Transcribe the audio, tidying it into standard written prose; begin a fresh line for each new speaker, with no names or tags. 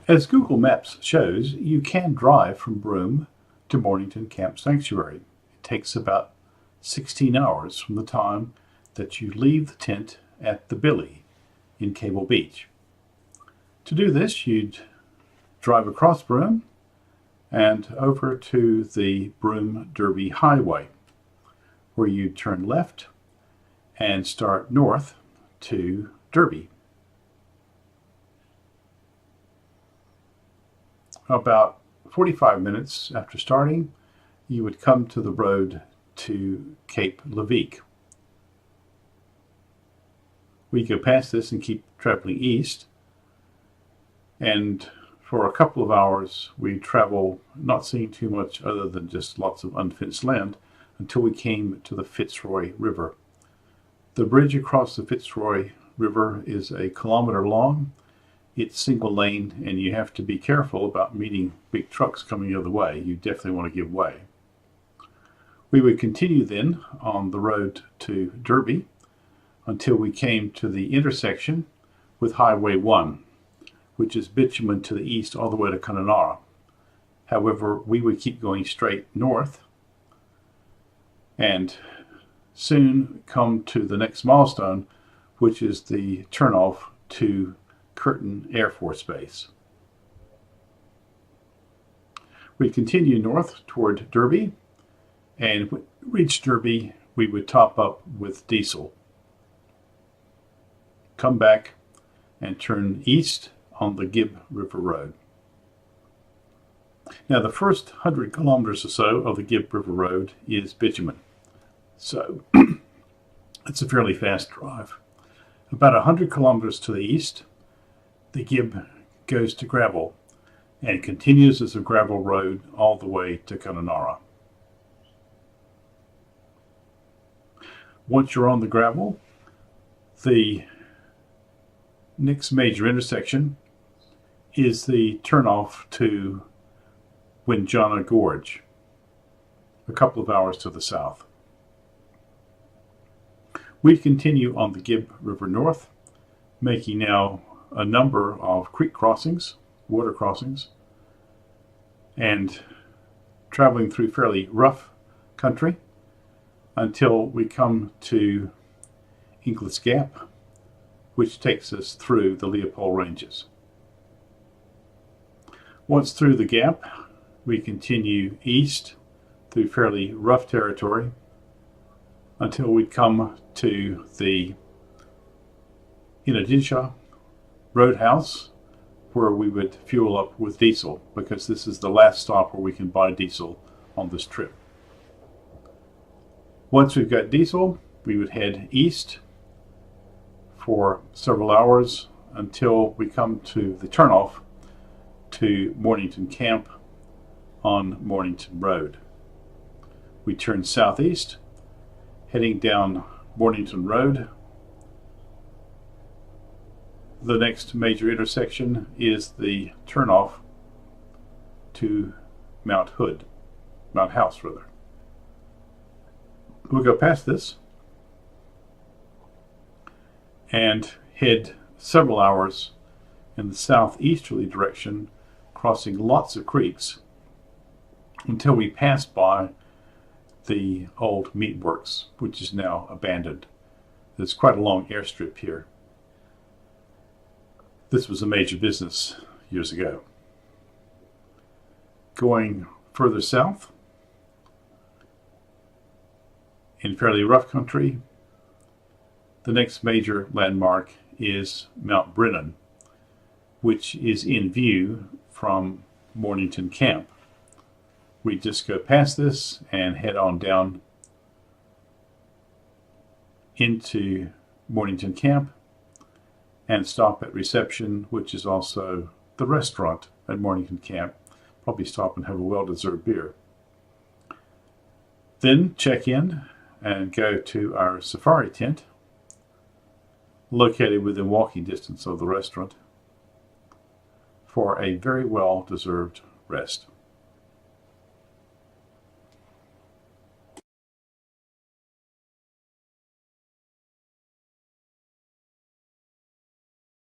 As Google Maps shows, you can drive from Broome to Mornington Camp Sanctuary. It takes about 16 hours from the time that you leave the tent at the Billy in Cable Beach. To do this, you'd drive across Broome and over to the Broome-Derby Highway, where you'd turn left and start north to Derby. About 45 minutes after starting, you would come to the road to Cape Leveque. We go past this and keep traveling east, and for a couple of hours we travel, not seeing too much other than just lots of unfenced land, until we came to the Fitzroy River. The bridge across the Fitzroy River is 1 kilometer long. It's single lane, and you have to be careful about meeting big trucks coming the other way. You definitely want to give way. We would continue then on the road to Derby until we came to the intersection with Highway 1, which is bitumen to the east all the way to Connemara. However, we would keep going straight north and soon come to the next milestone, which is the turnoff to Curtin Air Force Base. We continue north toward Derby, and when we reach Derby, we would top up with diesel, come back, and turn east on the Gibb River Road. Now, the first 100 kilometers or so of the Gibb River Road is bitumen, so it's a fairly fast drive. About 100 kilometers to the east, the Gibb goes to gravel and continues as a gravel road all the way to Connemara. Once you're on the gravel, the next major intersection is the turnoff to Windjana Gorge, a couple of hours to the south. We continue on the Gibb River north, making now a number of creek crossings, water crossings, and traveling through fairly rough country until we come to Inglis Gap, which takes us through the Leopold Ranges. Once through the gap, we continue east through fairly rough territory until we come to the Inadisha Roadhouse, where we would fuel up with diesel, because this is the last stop where we can buy diesel on this trip. Once we've got diesel, we would head east for several hours until we come to the turnoff to Mornington Camp on Mornington Road. We turn southeast, heading down Mornington Road. The next major intersection is the turnoff to Mount House rather. We'll go past this and head several hours in the southeasterly direction, crossing lots of creeks until we pass by the old meatworks, which is now abandoned. There's quite a long airstrip here. This was a major business years ago. Going further south, in fairly rough country, the next major landmark is Mount Brennan, which is in view from Mornington Camp. We just go past this and head on down into Mornington Camp and stop at reception, which is also the restaurant at Mornington Camp. Probably stop and have a well-deserved beer. Then check in and go to our safari tent, located within walking distance of the restaurant, for a very well-deserved rest.